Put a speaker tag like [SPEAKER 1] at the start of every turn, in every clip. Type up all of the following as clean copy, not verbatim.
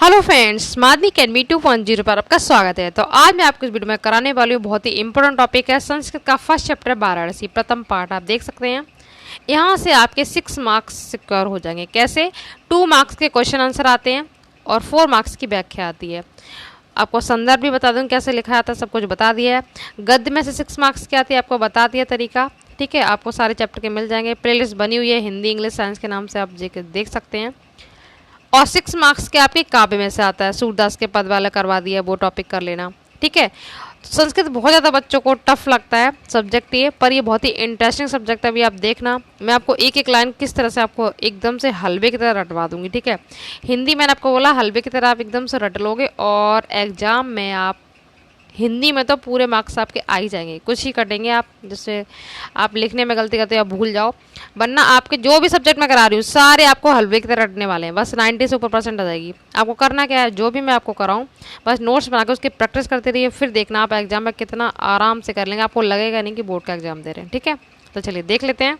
[SPEAKER 1] Hello friends, मादनी academy 2.0 पर आपका स्वागत है। तो आज मैं आपको इस वीडियो में कराने वाली हूँ बहुत ही इंपॉर्टेंट टॉपिक है संस्कृत का फर्स्ट चैप्टर वाराणसी प्रथम पार्ट। आप देख सकते हैं यहाँ से आपके 6 मार्क्स सिक्योर हो जाएंगे। कैसे? 2 मार्क्स के क्वेश्चन आंसर आते हैं और 4 मार्क्स की व्याख्या आती है। आपको संदर्भ भी बता दूँ कैसे लिखा जाता है, सब कुछ बता दिया है। गद्य में से 6 मार्क्स की आती है, आपको बता दिया तरीका। ठीक है, आपको सारे चैप्टर के मिल जाएंगे। प्लेलिस्ट बनी हुई है हिंदी इंग्लिश साइंस के नाम से, आप देख सकते हैं। और 6 मार्क्स के आपके काव्य में से आता है, सूरदास के पद वाला करवा दिया, वो टॉपिक कर लेना। ठीक है, तो संस्कृत बहुत ज़्यादा बच्चों को टफ लगता है सब्जेक्ट ये, पर ये बहुत ही इंटरेस्टिंग सब्जेक्ट है। अभी आप देखना, मैं आपको एक एक लाइन किस तरह से आपको एकदम से हलवे की तरह रटवा दूंगी। ठीक है, हिंदी मैंने आपको बोला हलवे की तरह आप एकदम से रट लोगे और एग्जाम में आप हिंदी में तो पूरे मार्क्स आपके आ ही जाएंगे। कुछ ही कटेंगे आप, जैसे आप लिखने में गलती करते हो आप भूल जाओ, वरना आपके जो भी सब्जेक्ट मैं करा रही हूँ सारे आपको हलवे की तरह रटने वाले हैं। बस 90 से ऊपर % आ जाएगी। आपको करना क्या है, जो भी मैं आपको कराऊँ बस नोट्स बना के उसकी प्रैक्टिस करते रहिए, फिर देखना आप एग्जाम में कितना आराम से कर लेंगे। आपको लगेगा नहीं कि बोर्ड का एग्जाम दे रहे हैं। ठीक है, तो चलिए देख लेते हैं।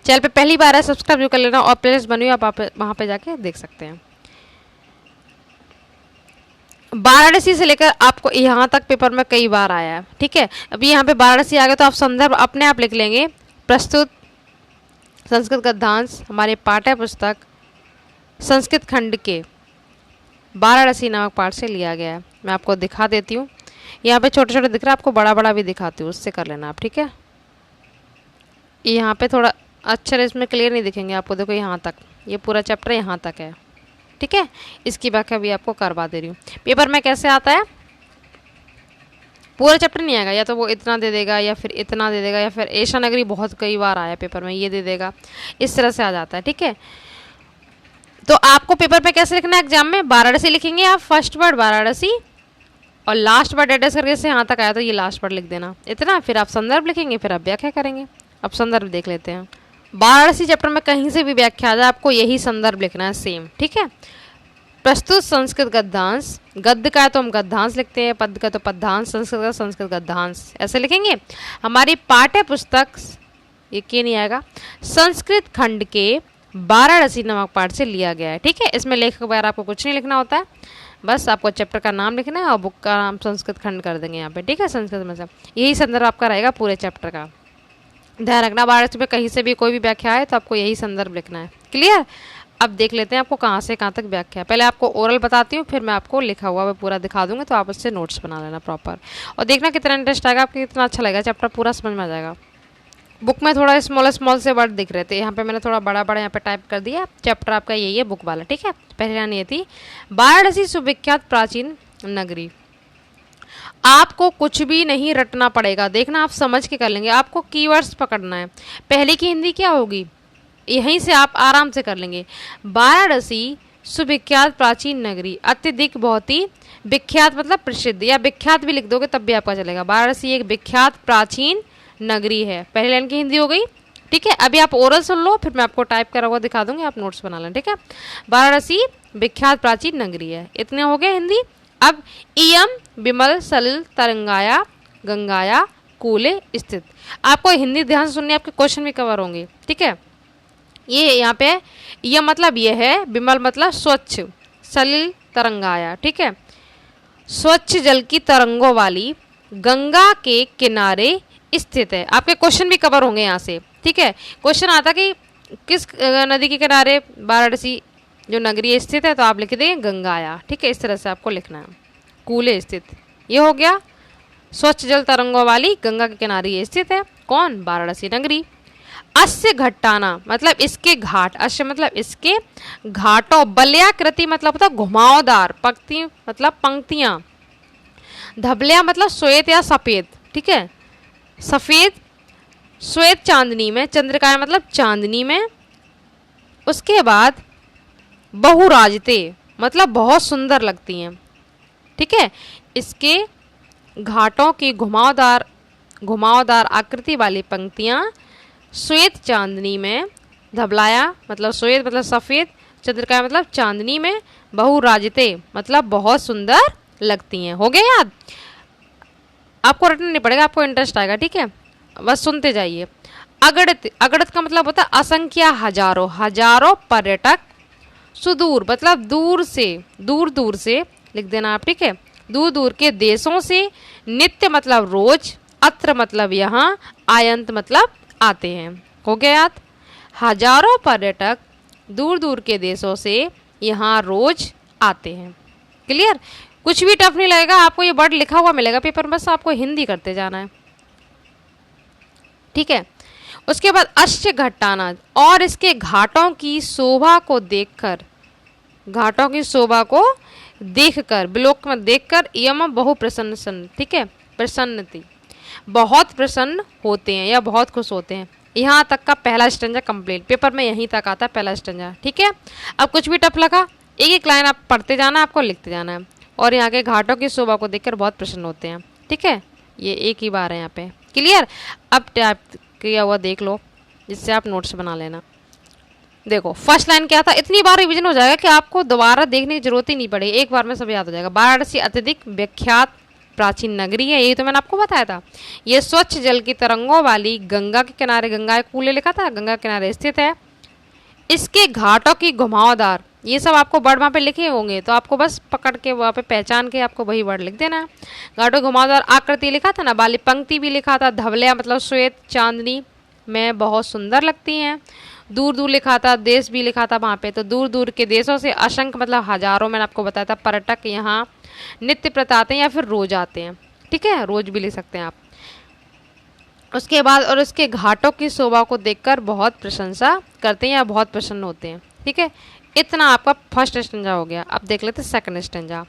[SPEAKER 1] चैनल पे पहली बार है सब्सक्राइब भी कर लेना और प्लेलिस्ट बनी हुई आप वहाँ पे जाके देख सकते हैं। वाराणसी से लेकर आपको यहाँ तक पेपर में कई बार आया है। ठीक है, अभी यहाँ पे वाराणसी आ गया तो आप संदर्भ अपने आप लिख लेंगे। प्रस्तुत संस्कृत गद्यांश हमारे पाठ्य पुस्तक संस्कृत खंड के वाराणसी नामक पाठ से लिया गया है। मैं आपको दिखा देती हूँ, यहाँ पे छोटे छोटे दिख रहा है, आपको बड़ा बड़ा भी दिखाती हूँ, उससे कर लेना आप। ठीक है, यहाँ पे थोड़ा अक्षर इसमें क्लियर नहीं दिखेंगे आपको। देखो यहाँ तक, ये पूरा चैप्टर यहाँ तक है। ठीक है, इसकी व्याख्या भी आपको करवा दे रही हूँ। पेपर में कैसे आता है, पूरा चैप्टर नहीं आएगा, या तो वो इतना दे देगा या फिर इतना दे देगा, या फिर ऐशा नगरी बहुत कई बार आया पेपर में, ये दे देगा, इस तरह से आ जाता है। ठीक है, तो आपको पेपर पे कैसे लिखना है, एग्जाम में वाराणसी लिखेंगे आप, फर्स्ट वर्ड वाराणसी और लास्ट वर्ड एड्रेस करके से यहाँ तक आया तो ये लास्ट वर्ड लिख देना इतना। फिर आप संदर्भ लिखेंगे, फिर आप व्याख्या करेंगे। अब संदर्भ देख लेते हैं। वाराणसी चैप्टर में कहीं से भी व्याख्या आ जाए आपको यही संदर्भ लिखना है, सेम। ठीक है, प्रस्तुत संस्कृत गद्यांश, गद्य का है तो हम गद्यांश लिखते हैं, पद का तो पद्यांश, संस्कृत का संस्कृत गद्यांश, ऐसे लिखेंगे। हमारी पाठ्य पुस्तक, ये के नहीं आएगा, संस्कृत खंड के वाराणसी नामक पाठ से लिया गया है। ठीक है, इसमें लेखक वगैरह आपको कुछ नहीं लिखना होता है, बस आपको चैप्टर का नाम लिखना है और बुक का नाम संस्कृत खंड कर देंगे यहाँ पे। ठीक है, संस्कृत में से यही संदर्भ आपका रहेगा पूरे चैप्टर का। ध्यान रखना, वाराणसी में कहीं से भी कोई भी व्याख्या है तो आपको यही संदर्भ लिखना है। क्लियर? अब देख लेते हैं आपको कहाँ से कहाँ तक व्याख्या है। पहले आपको ओरल बताती हूँ, फिर मैं आपको लिखा हुआ मैं पूरा दिखा दूंगी, तो आप उससे नोट्स बना लेना प्रॉपर और देखना कितना इंटरेस्ट आएगा, आपको कितना अच्छा लगेगा, चैप्टर पूरा समझ में आ जाएगा। बुक में थोड़ा स्मॉल से वर्ड दिख रहे थे, यहाँ पे मैंने थोड़ा बड़ा यहाँ पे टाइप कर दिया। चैप्टर आपका यही है बुक वाला। ठीक है, पहले लाइन ये थी, वाराणसी सुविख्यात प्राचीन नगरी। आपको कुछ भी नहीं रटना पड़ेगा, देखना आप समझ के कर लेंगे। आपको कीवर्ड्स पकड़ना है। पहले की हिंदी क्या होगी, यहीं से आप आराम से कर लेंगे। वाराणसी सुविख्यात प्राचीन नगरी, अत्यधिक बहुत ही विख्यात मतलब प्रसिद्ध, या विख्यात भी लिख दोगे तब भी आपका चलेगा। वाराणसी एक विख्यात प्राचीन नगरी है, पहले लाइन की हिंदी हो गई। ठीक है, अभी आप ओरल सुन लो, फिर मैं आपको टाइप करा हुआ दिखा दूंगी, आप नोट्स बना लें। ठीक है, वाराणसी विख्यात प्राचीन नगरी है, इतने हो गए हिंदी। अब इयम विमल सलिल तरंगाया गंगाया कूले स्थित, आपको हिंदी ध्यान से सुननी, आपके क्वेश्चन भी कवर होंगे। ठीक है, ये यहाँ पे यह मतलब ये है, विमल मतलब स्वच्छ, सलिल तरंगाया, ठीक है, स्वच्छ जल की तरंगों वाली गंगा के किनारे स्थित है। आपके क्वेश्चन भी कवर होंगे यहाँ से। ठीक है, क्वेश्चन आता कि किस नदी के किनारे वाराणसी जो नगरी स्थित है, तो आप लिख देंगे गंगाया। ठीक है, इस तरह से आपको लिखना है, कूले स्थित, ये हो गया। स्वच्छ जल तरंगों वाली गंगा के किनारे स्थित है कौन, वाराणसी नगरी। अस्य घट्टाना मतलब इसके घाट, अस्य मतलब इसके, घाटों, बलयाकृति मतलब होता घुमावदार, पंक्ति मतलब पंक्तियां, धबलिया मतलब श्वेत या सफेद। ठीक है, सफेद श्वेत चांदनी में, चंद्रिकाएं मतलब चांदनी में। उसके बाद बहुराजते मतलब बहुत सुंदर लगती हैं। ठीक है, इसके घाटों की घुमावदार आकृति वाली पंक्तियां श्वेत चांदनी में, धबलाया मतलब श्वेत मतलब सफ़ेद, चंद्रिका मतलब चांदनी में, बहुराजते मतलब बहुत सुंदर लगती हैं। हो गया याद? आपको रटना नहीं पड़ेगा, आपको इंटरेस्ट आएगा। ठीक है, बस सुनते जाइए। अगणित, अगणित का मतलब होता है असंख्य, हजारों, हजारों पर्यटक सुदूर मतलब दूर से, दूर दूर से लिख देना आप, ठीक है। दूर दूर के देशों से, नित्य मतलब रोज, अत्र मतलब यहाँ, आयंत मतलब आते हैं। हो गया याद। हजारों पर्यटक दूर दूर के देशों से यहाँ रोज आते हैं। क्लियर। कुछ भी टफ नहीं लगेगा आपको, ये वर्ड लिखा हुआ मिलेगा पेपर में, बस आपको हिंदी करते जाना है, ठीक है। उसके बाद अश्च घट्टाना, और इसके घाटों की शोभा को देखकर, घाटों की शोभा को देखकर, बिलोक में देखकर, यम बहु प्रसन्न, ठीक है, प्रसन्नति, बहुत प्रसन्न होते हैं या बहुत खुश होते हैं। यहाँ तक का पहला स्टंजा कंप्लीट, पेपर में यहीं तक आता है पहला स्टंजा, ठीक है। अब कुछ भी टफ लगा, एक एक लाइन आप पढ़ते जाना, आपको लिखते जाना है। और यहाँ के घाटों की शोभा को देखकर बहुत प्रसन्न होते हैं, ठीक है। ये एक ही बार है यहाँ पे। क्लियर। अब टाइप किया हुआ देख लो, जिससे आप नोट्स बना लेना। देखो फर्स्ट लाइन क्या था, इतनी बार रिवीजन हो जाएगा कि आपको दोबारा देखने की जरूरत ही नहीं पड़ेगी, एक बार में सब याद हो जाएगा। वाराणसी अत्यधिक विख्यात प्राचीन नगरी है, यही तो मैंने आपको बताया था। ये स्वच्छ जल की तरंगों वाली गंगा के किनारे, गंगा कूले लिखा था, गंगा के किनारे स्थित है। इसके घाटों की घुमावदार, ये सब आपको वर्ड वहाँ पे लिखे होंगे, तो आपको बस पकड़ के वहाँ पे पहचान के आपको वही वर्ड लिख देना है। घाटों घुमावदार आकृति लिखा था ना, वाली पंक्ति भी लिखा था, धवलिया मतलब श्वेत चांदनी में बहुत सुंदर लगती हैं। दूर दूर लिखा था, देश भी लिखा था वहाँ पे, तो दूर दूर के देशों से असंख्य मतलब हजारों, मैंने आपको बताया था, पर्यटक यहाँ नित्य प्रति आते हैं या फिर रोज आते हैं, ठीक है, रोज भी लिख सकते हैं आप। उसके बाद और उसके घाटों की शोभा को देखकर बहुत प्रशंसा करते हैं या बहुत प्रसन्न होते हैं, ठीक है। इतना आपका फर्स्ट स्टैंजा हो गया। अब देख लेते सेकंड स्टैंजा।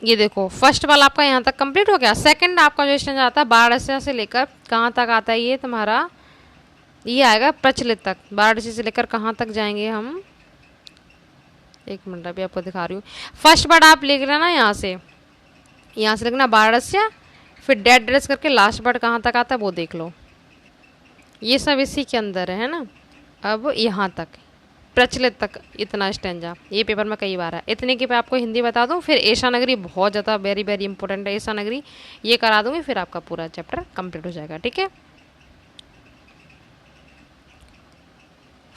[SPEAKER 1] ये देखो फर्स्ट वाला आपका यहाँ तक कंप्लीट हो गया। सेकंड आपका जो स्टैंजा आता है वाराणसी से लेकर कहाँ तक आता है, ये तुम्हारा ये आएगा प्रचलित तक। वाराणसी से लेकर कहाँ तक जाएंगे हम, एक मिनट अभी आपको दिखा रही हूँ। फर्स्ट वर्ड आप लिख लेना यहाँ से लिखना वाराणसी, फिर डेट ड्रेस करके लास्ट वर्ड कहाँ तक आता है वो देख लो। ये सब इसी के अंदर है ना। अब यहाँ तक प्रचलित तक इतना स्टैंजा, ये पेपर में कई बार है। इतने की मैं आपको हिंदी बता दूं, फिर ऐशा नगरी बहुत ज़्यादा वेरी वेरी इंपॉर्टेंट है, ऐशा नगरी ये करा दूंगी, फिर आपका पूरा चैप्टर कंप्लीट हो जाएगा, ठीक है।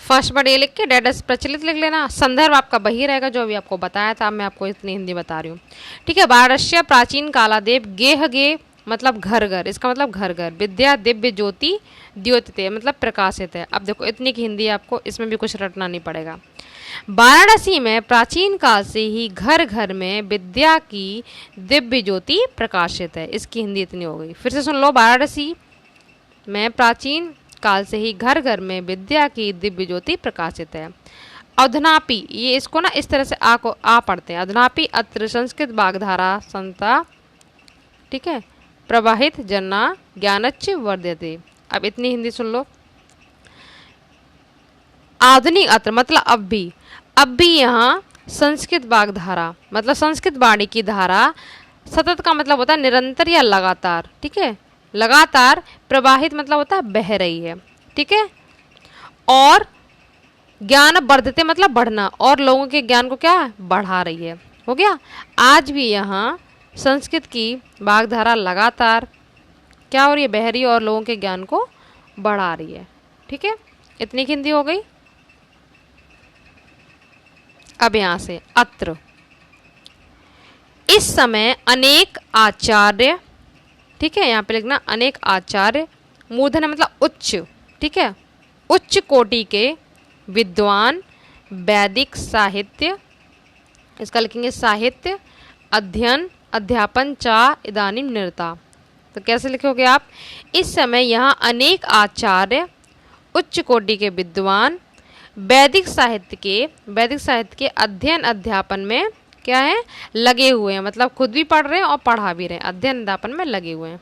[SPEAKER 1] फर्स्ट वर्ड ये लिख के डेट ड्रेस प्रचलित लिख लेना। संदर्भ आपका वही रहेगा जो अभी आपको बताया था, मैं आपको इतनी हिंदी बता रही हूँ, ठीक है। वाराणसी प्राचीन कालादेव गेह गे मतलब घर घर, इसका मतलब घर घर, विद्या दिव्य ज्योति द्योतिते मतलब प्रकाशित है। अब देखो इतनी की हिंदी आपको, इसमें भी कुछ रटना नहीं पड़ेगा। वाराणसी में प्राचीन काल से ही घर घर में विद्या की दिव्य ज्योति प्रकाशित है, इसकी हिंदी इतनी हो गई। फिर से सुन लो, वाराणसी में प्राचीन काल से ही घर घर में विद्या की दिव्य ज्योति प्रकाशित है। अधुनापि, ये इसको ना इस तरह से आ पढ़ते हैं। अधुनापि अत्र संस्कृत वाग्धारा संता, ठीक है, प्रवाहित जना ज्ञानच्च वर्धते। अब इतनी हिंदी सुन लो। आधुनिक अत्र मतलब अब भी यहाँ संस्कृत वाग्धारा मतलब संस्कृत वाणी की धारा, सतत का मतलब होता है निरंतर या लगातार, ठीक है, लगातार, प्रवाहित मतलब होता है बह रही है, ठीक है। और ज्ञान वर्धते मतलब बढ़ना, और लोगों के ज्ञान को क्या बढ़ा रही है। हो गया। आज भी यहाँ संस्कृत की वाग्धारा लगातार क्या हो रही है, बह रही है, और लोगों के ज्ञान को बढ़ा रही है, ठीक है। इतनी हिंदी हो गई। अब यहाँ से अत्र, इस समय अनेक आचार्य, ठीक है, यहाँ पे लिखना अनेक आचार्य, मूर्धन्य मतलब उच्च, ठीक है, उच्च कोटि के विद्वान वैदिक साहित्य, इसका लिखेंगे साहित्य, अध्ययन अध्यापन चा इदानीम निरता। तो कैसे लिखोगे आप, इस समय यहाँ अनेक आचार्य उच्च कोटि के विद्वान वैदिक साहित्य के अध्ययन अध्यापन में क्या है, लगे हुए हैं, मतलब खुद भी पढ़ रहे हैं और पढ़ा भी रहे हैं, अध्ययन अध्यापन में लगे हुए हैं।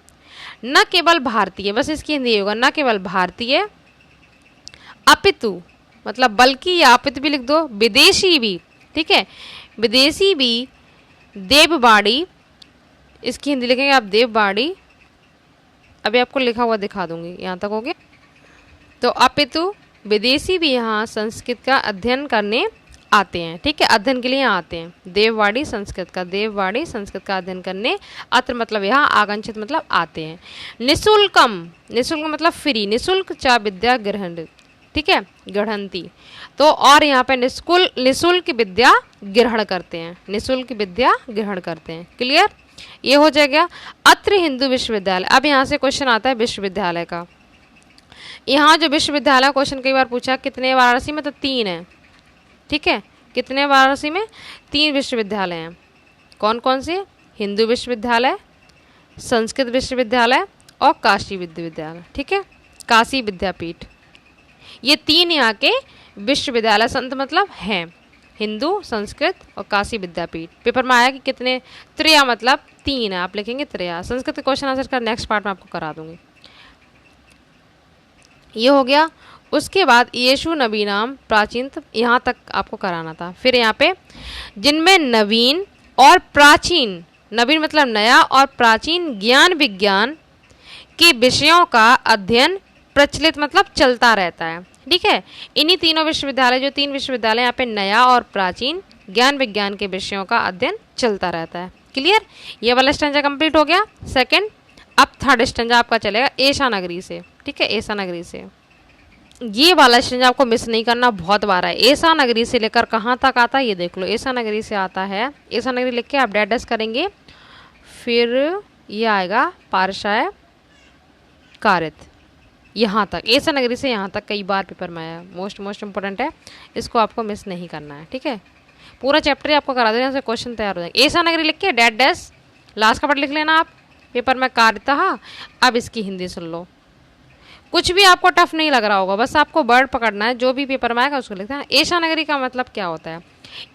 [SPEAKER 1] न केवल भारतीय, बस इसकी हिंदी होगा, न केवल भारतीय अपितु मतलब बल्कि, या अपितु भी लिख दो, विदेशी भी, ठीक है, विदेशी भी देववाणी, इसकी हिंदी लिखेंगे आप देववाणी। अभी आपको लिखा हुआ दिखा दूंगी, यहाँ तक हो गया। तो अपितु विदेशी भी यहाँ संस्कृत का अध्ययन करने आते हैं, ठीक है, अध्ययन के लिए यहाँ आते हैं। देववाणी संस्कृत का अध्ययन करने, अत्र मतलब यहाँ, आगंचित मतलब आते हैं। निःशुल्कम, निःशुल्क मतलब फ्री, निःशुल्क चा विद्या ग्रहण, ठीक है, गढ़ंती। तो और यहाँ पे निशुल्क विद्या ग्रहण करते हैं, निशुल्क विद्या ग्रहण करते हैं। क्लियर, ये हो जाएगा। अत्र हिंदू विश्वविद्यालय। अब यहाँ से क्वेश्चन आता है विश्वविद्यालय का। यहाँ जो विश्वविद्यालय क्वेश्चन कई बार पूछा, कितने वाराणसी में, तो 3 है। ठीक है, कितने वाराणसी में, 3 विश्वविद्यालय हैं। कौन कौन से, हिंदू विश्वविद्यालय, संस्कृत विश्वविद्यालय और काशी विश्वविद्यालय। ठीक है, काशी विद्यापीठ, ये 3 यहाँ के विश्वविद्यालय संत मतलब हैं, हिंदू, संस्कृत और काशी विद्यापीठ। पेपर में आया कि कितने, त्रया मतलब 3 है, आप लिखेंगे त्रया। संस्कृत के क्वेश्चन आंसर का नेक्स्ट पार्ट में आपको करा दूंगी। ये हो गया। उसके बाद येषु नवीनाम प्राचीन, यहाँ तक आपको कराना था। फिर यहाँ पे जिनमें नवीन और प्राचीन, नवीन मतलब नया और प्राचीन ज्ञान विज्ञान के विषयों का अध्ययन प्रचलित मतलब चलता रहता है। ठीक है, इन्हीं तीनों विश्वविद्यालय, जो 3 विश्वविद्यालय यहाँ पे नया और प्राचीन ज्ञान विज्ञान के विषयों का अध्ययन चलता रहता है। क्लियर, ये वाला स्टैंजा कंप्लीट हो गया। सेकंड, अब थर्ड स्टैंजा आपका चलेगा ऐसा नगरी से। ठीक है, ऐसा नगरी से, ये वाला स्टैंजा आपको मिस नहीं करना, बहुत बार है। ऐसा नगरी से लेकर कहाँ तक आता है ये देख लो। ऐसा नगरी से आता है, ऐसा नगरी लिख के आप डैडस करेंगे, फिर ये आएगा पारशाय कारित, यहाँ तक। ऐसा नगरी से यहाँ तक कई बार पेपर में आया, मोस्ट इंपॉर्टेंट है, इसको आपको मिस नहीं करना है। ठीक है, पूरा चैप्टर ही आपको करा देना, से क्वेश्चन तैयार हो जाएंगे। ऐसा नगरी लिख के डैडस लास्ट का पार्ट लिख लेना आप, पेपर में कारिता। अब इसकी हिंदी सुन लो, कुछ भी आपको टफ नहीं लग रहा होगा, बस आपको वर्ड पकड़ना है, जो भी पेपर में आएगा उसको लिखना है। ऐसा नगरी का मतलब क्या होता है,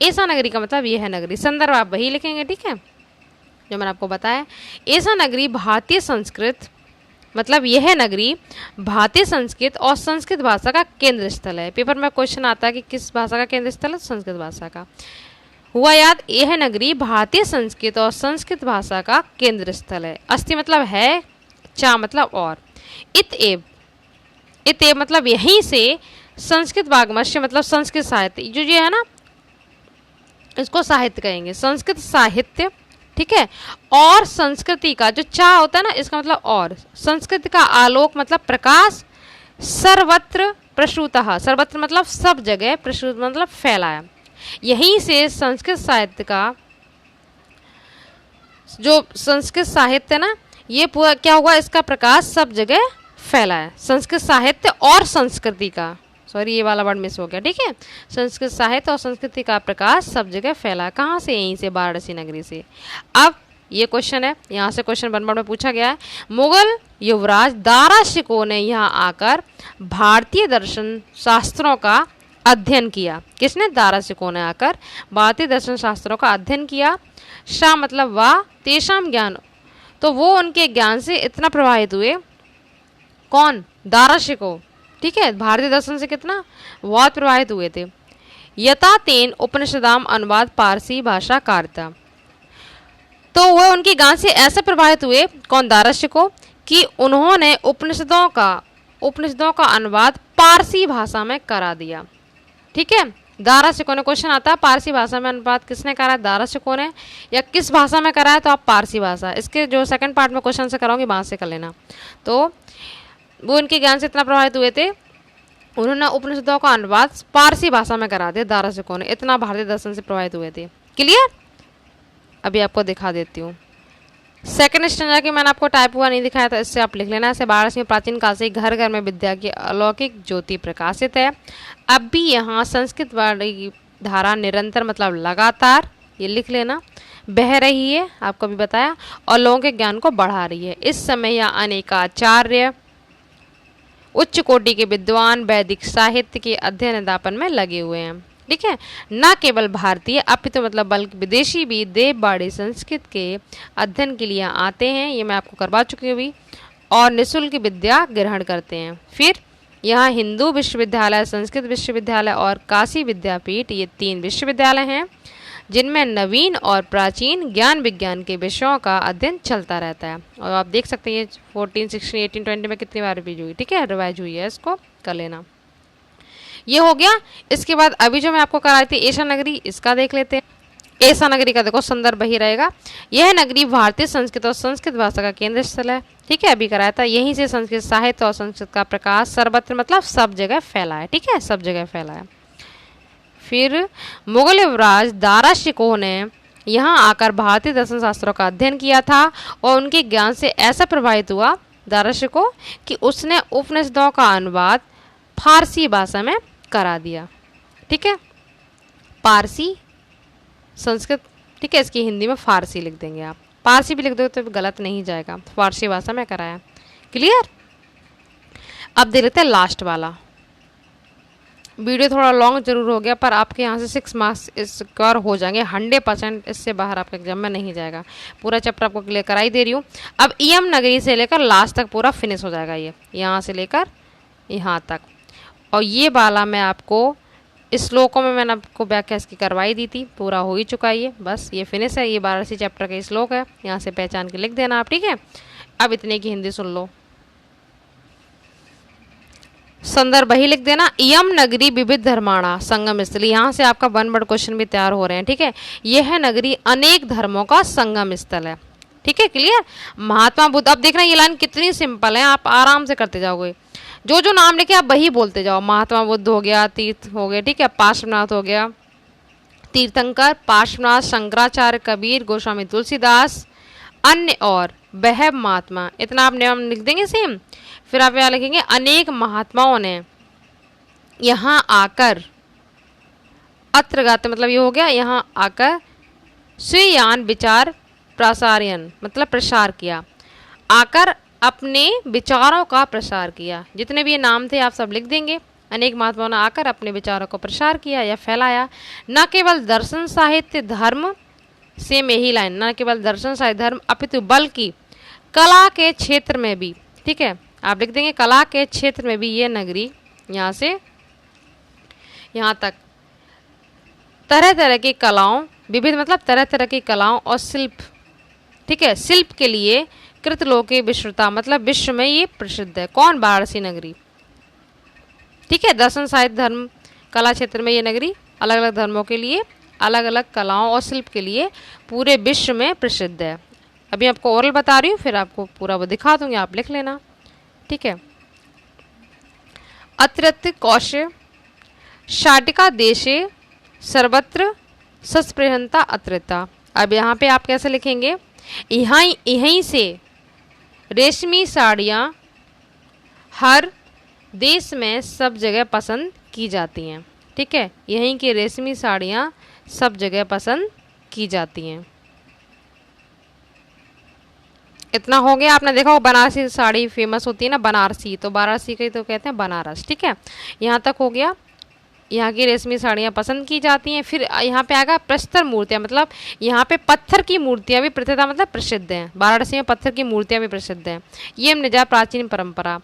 [SPEAKER 1] ऐसा नगरी का मतलब ये है नगरी, संदर्भ आप वही लिखेंगे। ठीक है, जो मैंने आपको बताया। ऐसा नगरी भारतीय संस्कृत मतलब यह नगरी भारतीय संस्कृत और संस्कृत भाषा का केंद्र स्थल है। पेपर में क्वेश्चन आता है कि किस भाषा का केंद्र स्थल है, संस्कृत भाषा का। हुआ याद, यह नगरी भारतीय संस्कृत और संस्कृत भाषा का केंद्र स्थल है। अस्ति मतलब है, चा मतलब और, इतएव मतलब यहीं से संस्कृत वाग्मय मतलब संस्कृत साहित्य, जो ये है ना, इसको साहित्य कहेंगे, संस्कृत साहित्य। ठीक है, और संस्कृति का जो चा होता है ना, इसका मतलब और, संस्कृति का आलोक मतलब प्रकाश, सर्वत्र प्रसूतः, सर्वत्र मतलब सब जगह, प्रसूत मतलब फैलाया। यहीं से संस्कृत साहित्य का, जो संस्कृत साहित्य ना, ये पूरा क्या हुआ, इसका प्रकाश सब जगह फैला है। संस्कृत साहित्य और संस्कृति का, सॉरी ये वाला वर्ड मिस हो गया। ठीक है, संस्कृत साहित्य और संस्कृति का प्रकाश सब जगह फैला। कहाँ से, यहीं से, वाराणसी नगरी से। अब ये क्वेश्चन है, यहाँ से क्वेश्चन 1 में पूछा गया है। मुगल युवराज दारा शिकोह ने यहाँ आकर भारतीय दर्शन शास्त्रों का अध्ययन किया। किसने, दारा शिकोह ने आकर भारतीय दर्शन शास्त्रों का अध्ययन किया। शाह मतलब वाह, तेषाम ज्ञान, तो वो उनके ज्ञान से इतना प्रभावित हुए। कौन, दारा शिकोह। ठीक है, भारतीय दर्शन से कितना बहुत प्रभावित हुए थे। यथा तेन उपनिषदाम अनुवाद पारसी भाषा कारिता, तो वह उनके ज्ञान से ऐसे प्रभावित हुए, कौन, दारा शिकोह, कि उन्होंने उपनिषदों का अनुवाद पारसी भाषा में करा दिया। ठीक है, दारा शिकोह ने, क्वेश्चन आता है पारसी भाषा में अनुवाद किसने करा है, दारा शिकोह ने, या किस भाषा में करा है, तो आप पारसी भाषा, इसके जो सेकंड पार्ट में क्वेश्चन से कराओगे वहां से कर लेना। तो वो उनके ज्ञान से इतना प्रभावित हुए थे, उन्होंने उपनिषदों का अनुवाद पारसी भाषा में करा दिया। दारा शिकोह ने, इतना भारतीय दर्शन से प्रभावित हुए थे। क्लियर, अभी आपको दिखा देती हूँ। सेकंड स्टैंजा के मैंने आपको टाइप हुआ नहीं दिखाया था, इससे आप लिख लेना। ऐसे वाराणसी में प्राचीन काल से घर घर में विद्या की अलौकिक ज्योति प्रकाशित है। अब भी यहाँ संस्कृत वाणी धारा निरंतर मतलब लगातार, ये लिख लेना, बह रही है, आपको भी बताया, और लोगों के ज्ञान को बढ़ा रही है। इस समय यह अनेकाचार्य, उच्च कोटि के विद्वान वैदिक साहित्य के अध्ययन अध्यापन में लगे हुए हैं। ठीक है, न केवल भारतीय अपितु मतलब बल्कि विदेशी भी देववाड़ी संस्कृत के अध्ययन के लिए आते हैं, ये मैं आपको करवा चुकी हूँ, और निःशुल्क विद्या ग्रहण करते हैं। फिर यहाँ हिंदू विश्वविद्यालय, संस्कृत विश्वविद्यालय और काशी विद्यापीठ, ये 3 विश्वविद्यालय हैं जिनमें नवीन और प्राचीन ज्ञान विज्ञान के विषयों का अध्ययन चलता रहता है। और आप देख सकते हैं ये 14, 16, 18, 20 में कितनी बार रिवाइज हुई। ठीक है, रिवाइज हुई है, इसको कर लेना। ये हो गया। इसके बाद अभी जो मैं आपको कराई थी ऐसा नगरी, इसका देख लेते हैं। ऐसा नगरी का देखो संदर्भ वही रहेगा। यह नगरी भारतीय संस्कृत और संस्कृत भाषा का केंद्र स्थल है। ठीक है, अभी कराया था। यहीं से संस्कृत साहित्य और संस्कृत का प्रकाश सर्वत्र मतलब सब जगह फैला है। ठीक है, सब जगह फैला है। फिर मुगल युवराज दारा शिकोह ने यहाँ आकर भारतीय दर्शन शास्त्रों का अध्ययन किया था और उनके ज्ञान से ऐसा प्रभावित हुआ दारा शिकोह कि उसने उपनिषदों का अनुवाद फारसी भाषा में करा दिया। ठीक है, पारसी संस्कृत, ठीक है, इसकी हिंदी में फारसी लिख देंगे आप, पारसी भी लिख दो तो गलत नहीं जाएगा, फारसी भाषा में कराया। क्लियर। अब देख लेते हैं लास्ट वाला। वीडियो थोड़ा लॉन्ग जरूर हो गया पर आपके यहाँ से 6 मार्क्स स्कोर हो जाएंगे 100%, इससे बाहर आपके एग्जाम में नहीं जाएगा। पूरा चैप्टर आपको क्लियर करा ही दे रही हूँ। अब इयम नगरी से लेकर लास्ट तक पूरा फिनिश हो जाएगा, ये यहाँ से लेकर यहाँ तक। और ये वाला मैं आपको श्लोकों में मैंने आपको व्याख्या इसकी करवाई दी थी, पूरा हो ही चुका है ये, बस ये फिनिश है। ये 12 चैप्टर का श्लोक है, यहाँ से पहचान के लिख देना आप। ठीक है, अब इतने की हिंदी सुन लो। संदर्भ ही लिख देना, इयम नगरी विविध धर्माणा संगम स्थल। यहाँ से आपका 1 वर्ड क्वेश्चन भी तैयार हो रहे हैं। ठीक है, यह है नगरी अनेक धर्मों का संगम स्थल है। ठीक है, क्लियर। महात्मा बुद्ध, अब देखना ये लाइन कितनी सिंपल है, आप आराम से करते जाओगे। जो जो नाम लेके आप वही बोलते जाओ। महात्मा बुद्ध हो गया, तीर्थ हो गए, ठीक है, पार्श्वनाथ हो गया, तीर्थंकर, पार्श्वनाथ, शंकराचार्य, कबीर, गोस्वामी तुलसीदास, अन्य और वह महात्मा, इतना आप नाम लिख देंगे सेम। फिर आप यहाँ लिखेंगे अनेक महात्माओं ने यहाँ आकर, अत्र गाते मतलब ये हो गया, यहाँ आकर स्वीयान विचार प्रसारयन मतलब प्रसार किया, आकर अपने विचारों का प्रसार किया। जितने भी ये नाम थे आप सब लिख देंगे। अनेक महात्माओं ने आकर अपने विचारों को प्रसार किया या फैलाया। न केवल दर्शन साहित्य धर्म से में ही लाइन, न केवल दर्शन साहित्य धर्म अपितु बल्कि कला के क्षेत्र में भी। ठीक है, आप लिख देंगे कला के क्षेत्र में भी ये नगरी, यहाँ से यहाँ तक तरह तरह की कलाओं, विविध मतलब तरह तरह की कलाओं और शिल्प, ठीक है, शिल्प के लिए कृतलोके विश्रुता मतलब विश्व में ये प्रसिद्ध है। कौन? वाराणसी नगरी। ठीक है, दर्शन साहित्य धर्म कला क्षेत्र में ये नगरी अलग अलग धर्मों के लिए, अलग अलग कलाओं और शिल्प के लिए पूरे विश्व में प्रसिद्ध है। अभी आपको ओरल बता रही हूँ, फिर आपको पूरा वो दिखा दूंगी, आप लिख लेना। ठीक है, अत्रत्य कौशे शाटिका देशे सर्वत्र सस्पृहंता अत्रता। अब यहाँ पे आप कैसे लिखेंगे? यहीं से रेशमी साड़ियाँ हर देश में सब जगह पसंद की जाती हैं। ठीक है, यहीं की रेशमी साड़ियाँ सब जगह पसंद की जाती हैं। इतना हो गया। आपने देखा हो बनारसी साड़ी फेमस होती है ना, बनारसी, तो वाराणसी की तो कहते हैं बनारस। ठीक है, यहाँ तक हो गया। यहाँ की रेशमी साड़ियाँ पसंद की जाती हैं। फिर यहाँ पे आएगा प्रस्तर मूर्तियाँ, मतलब यहाँ पे पत्थर की मूर्तियाँ भी प्रसिद्ध मतलब प्रसिद्ध हैं। वाराणसी में पत्थर की मूर्तियाँ भी प्रसिद्ध हैं। ये निजा प्राचीन परंपरा,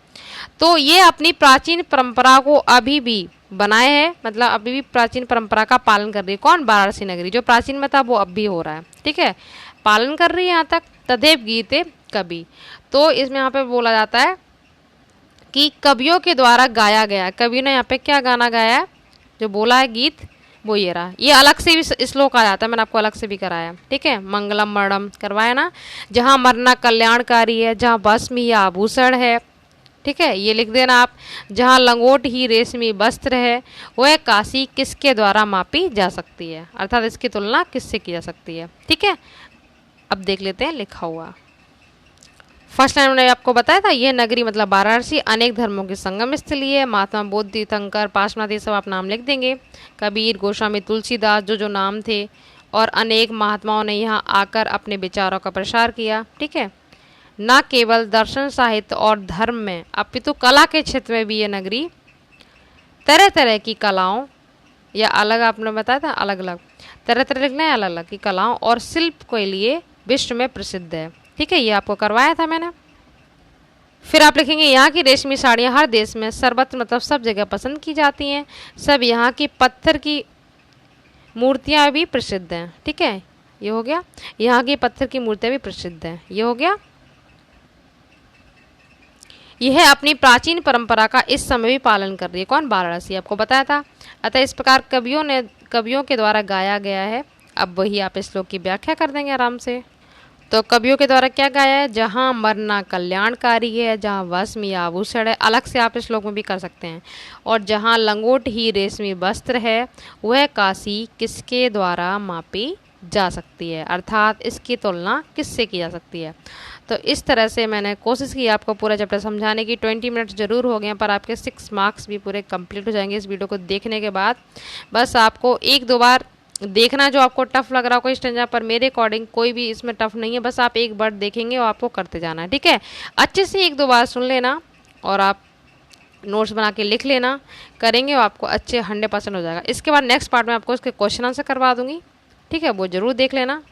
[SPEAKER 1] तो ये अपनी प्राचीन परंपरा को अभी भी बनाए है, मतलब अभी भी प्राचीन परंपरा का पालन कर रही है। कौन? वाराणसी नगरी। जो प्राचीन में था वो अब भी हो रहा है। ठीक है, पालन कर रही है यहाँ तक। तदेव गीते कवि, तो इसमें यहाँ पे बोला जाता है कि कवियों के द्वारा गाया गया। कवि ने यहाँ पे क्या गाना गाया है, जो बोला है गीत, वो ये रहा। ये अलग से भी श्लोक आ जाता है, मैंने आपको अलग से भी कराया। ठीक है, मंगलम मरणम करवाया ना, जहाँ मरना कल्याणकारी है, जहाँ भस्म ही आभूषण है। ठीक है, ये लिख देना आप। जहाँ लंगोट ही रेशमी वस्त्र है, वह काशी किसके द्वारा मापी जा सकती है, अर्थात इसकी तुलना किससे की जा सकती है। ठीक है, अब देख लेते हैं लिखा हुआ। फर्स्ट लाइन मैंने आपको बताया था, यह नगरी मतलब वाराणसी अनेक धर्मों की संगम स्थली है। महात्मा बुद्ध, तीर्थंकर, पार्श्वनाथ, ये सब आप नाम लिख देंगे। कबीर, गोस्वामी तुलसीदास, जो जो नाम थे, और अनेक महात्माओं ने यहाँ आकर अपने विचारों का प्रसार किया। ठीक है, न केवल दर्शन साहित्य और धर्म में अपितु कला के क्षेत्र में भी ये नगरी तरह तरह की कलाओं, या अलग आपने बताया था अलग अलग, तरह तरह लिखना है, अलग अलग की कलाओं और शिल्प के लिए विश्व में प्रसिद्ध है। ठीक है, ये आपको करवाया था मैंने। फिर आप लिखेंगे यहाँ की रेशमी साड़ियाँ हर देश में सर्वत्र मतलब सब जगह पसंद की जाती हैं। सब यहाँ की पत्थर की मूर्तियाँ भी प्रसिद्ध हैं। ठीक है, ये हो गया। यहाँ की पत्थर की मूर्तियाँ भी प्रसिद्ध हैं, ये हो गया। यह अपनी प्राचीन परंपरा का इस समय भी पालन कर रही है। कौन? वाराणसी, आपको बताया था। अतः इस प्रकार कवियों के द्वारा गाया गया है। अब वही आप इस श्लोक की व्याख्या कर देंगे आराम से। तो कवियों के द्वारा क्या गाया है, जहाँ मरना कल्याणकारी है, जहाँ भस्म या आभूषण है, अलग से आप इस श्लोक में भी कर सकते हैं। और जहाँ लंगोट ही रेशमी वस्त्र है, वह काशी किसके द्वारा मापी जा सकती है, अर्थात इसकी तुलना किससे की जा सकती है। तो इस तरह से मैंने कोशिश की आपको पूरा चैप्टर समझाने की। 20 मिनट ज़रूर हो गए, पर आपके 6 मार्क्स भी पूरे कंप्लीट हो जाएंगे इस वीडियो को देखने के बाद। बस आपको 1-2 बार देखना, जो आपको टफ लग रहा हो कोई स्टेंजा, पर मेरे अकॉर्डिंग कोई भी इसमें टफ नहीं है। बस आप एक बार देखेंगे और आपको करते जाना है, ठीक है। अच्छे से 1-2 बार सुन लेना और आप नोट्स बना के लिख लेना, करेंगे और आपको अच्छे 100% हो जाएगा। इसके बाद नेक्स्ट पार्ट में आपको इसके क्वेश्चन आंसर करवा दूंगी, ठीक है, वो ज़रूर देख लेना।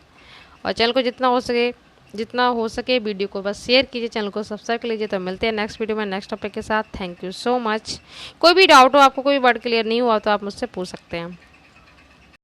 [SPEAKER 1] और चैनल को जितना हो सके वीडियो को बस शेयर कीजिए, चैनल को सब्सक्राइब कर लीजिए। तो मिलते हैं नेक्स्ट वीडियो में नेक्स्ट टॉपिक के साथ। Thank you so much. कोई भी डाउट हो आपको, कोई वर्ड क्लियर नहीं हुआ तो आप मुझसे पूछ सकते हैं।